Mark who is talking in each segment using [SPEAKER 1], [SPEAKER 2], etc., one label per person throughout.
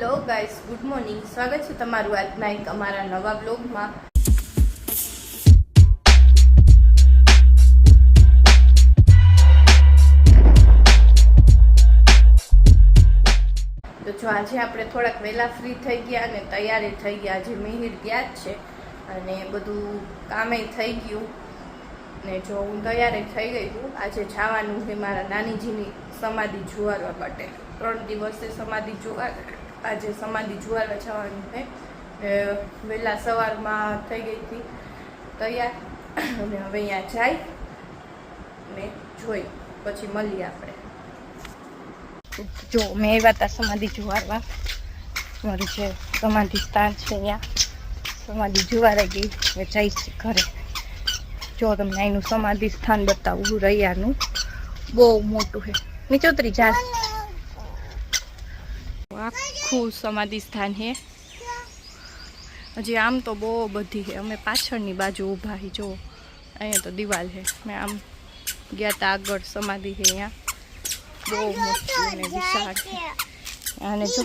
[SPEAKER 1] Hello guys, good morning. સ્વાગત છે તમારું આજના એક અમારા નવા બ્લોગમાં. તો જો આજે આપણે થોડાક વહેલા ફ્રી થઈ ગયા અને તૈયારી થઈ ગયા. આજે મિહિર ગયા જ છે અને બધું કામે થઈ ગયું ને જો હું તૈયારી થઈ ગઈ છું. આજે જવાનું છે મારા નાનીજીની સમાધિ જોવા માટે. 3 દિવસે સમાધિ જોવા, આજે સમાધિ જોવા જવાનું છે. વહેલા સવારમાં થઈ ગઈ હતી તૈયાર અને હવે અહીંયા જાય ને જોઈ પછી મળીએ આપણે. જો મેં આવ્યા હતા સમાધિ જોવા. મારું જે સમાધિ સ્થાન છે અહીંયા સમાધિ જોવા ગઈ. હવે જઈશ ઘરે. જો તમને અહીંનું સમાધિ સ્થાન બતાવું. રૈયાનું બહુ મોટું છે. નીચોતરી જા. આખું સમાધિ સ્થાન છે. હજી આમ તો બહુ બધી છે. અમે પાછળની બાજુ ઊભા છે. જો અહીંયા તો દિવાલ છે. મેં આમ ગયા હતા આગળ સમાધિ છે. અહીંયા બહુ મોટી અને વિશાળ છે. અને જો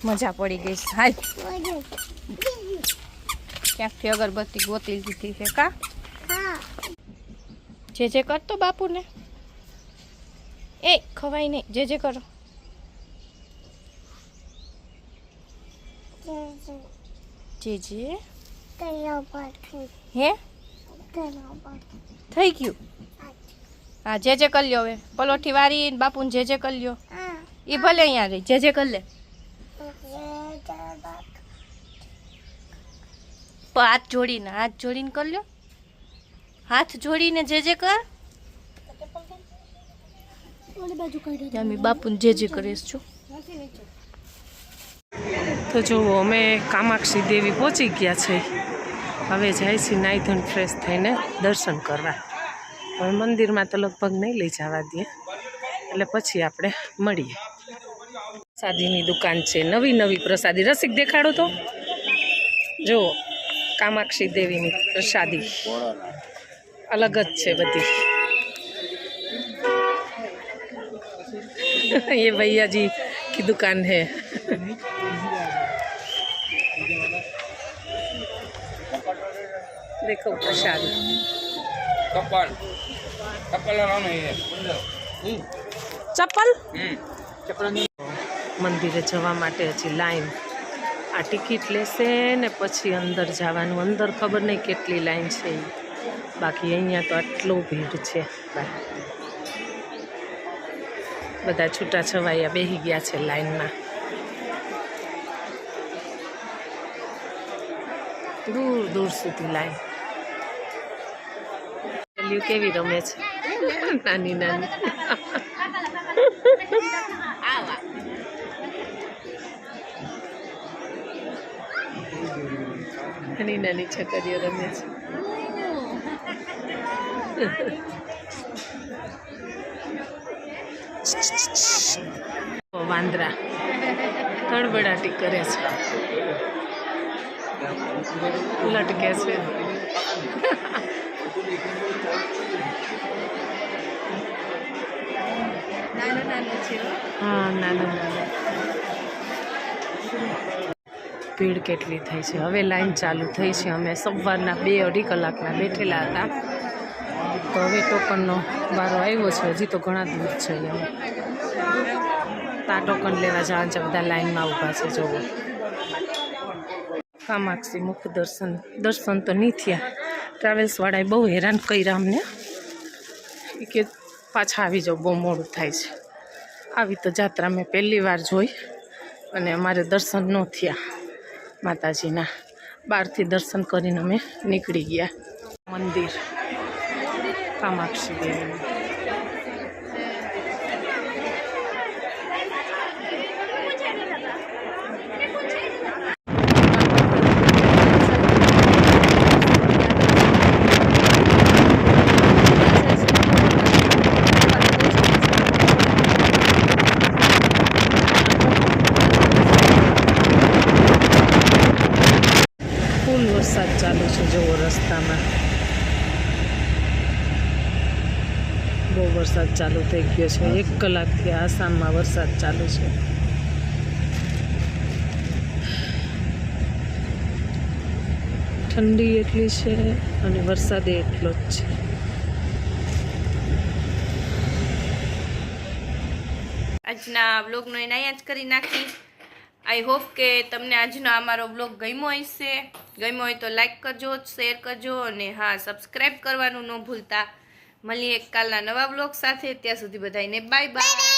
[SPEAKER 1] મજા પડી ગઈ. હાલ ક્યાંકથી અગરબત્તી ગોતી લીધી છે કા. જે કરતો બાપુને એ ખવાય નહીં. જે કરો. જે હે થઈ ગયું. હા જે કરી લ્યો. હવે પલોઠી વારી બાપુને જે કરી લ્યો. એ ભલે અહીંયા રહી. જે કરી લે. હાથ જોડીને કરી લ્યો. હાથ જોડીને જે કર. અમે બાપુને જે કરીશ છું.
[SPEAKER 2] તો જુઓ અમે કામાક્ષી દેવી પહોંચી ગયા છે. હવે જાય છે નાહી ધોઈને ફ્રેશ થઈને દર્શન કરવા. હવે મંદિરમાં તો લગભગ નહીં લઈ જવા દે, એટલે પછી આપણે મળીએ. પ્રસાદીની દુકાન છે. નવી પ્રસાદી. રસિક દેખાડો તો. જુઓ કામાક્ષી દેવીની પ્રસાદી અલગ જ છે બધી. ये भैया जी की दुकान है. देखो प्रसाद. चप्पल મંદિરે જવા માટે હજી લાઈન. આ ટિકિટ લેશે ને પછી અંદર જવાનું. અંદર ખબર નહીં કેટલી લાઈન છે. બાકી અહીંયા તો આટલું ભીડ છે. બધા છૂટા છવાયા બેસી ગયા છે લાઈનમાં. દૂર દૂર સુધી લાઈન. પેલી કેવી રમે છે નાની નાની. નાની નાની છોકરીઓ રમે છે. વાંદરા તડબડાટી કરે છે. લટકે છે. હા નાનું. ભીડ કેટલી થઈ છે. હવે લાઈન ચાલુ થઈ છે. અમે સવારના 2-2.5 કલાકના બેઠેલા હતા. તો હવે ટોકનનો વારો આવ્યો છે. હજી તો ઘણા દૂર છે. એમ આ ટોકન લેવા જવાનું છે. બધા લાઈનમાં ઊભા છે. જોવો કામાક્ષી મુખ દર્શન તો નહીં થયા. ટ્રાવેલ્સવાળાએ બહુ હેરાન કર્યા અમને. કે પાછા આવી જાઓ, બહુ મોડું થાય છે. આવી તો જાત્રા મેં પહેલી વાર જોઈ અને અમારે દર્શન ન થયા માતાજીના. બહારથી દર્શન કરીને અમે નીકળી ગયા. મંદિર કામાક્ષી દેવીનું. વરસાદ ચાલુ છે. જુઓ રસ્તામાં બહુ વરસાદ ચાલુ થઈ ગયો છે. 1 કલાકથી આસામમાં વરસાદ ચાલુ છે. ઠંડી એટલી છે અને વરસાદે એટલો જ છે.
[SPEAKER 1] આજના વ્લોગનો એને અહીંયા જ કરી નાખી. આઈ હોપ કે તમને આજનો અમારો વ્લોગ ગમ્યો હશે. ગમ્યો હોય તો લાઈક કરજો, શેર કરજો અને હા, સબસ્ક્રાઈબ કરવાનું ન ભૂલતા. મળીએ કાલના નવા વ્લોગ સાથે. ત્યાં સુધી બધાને બાય બાય.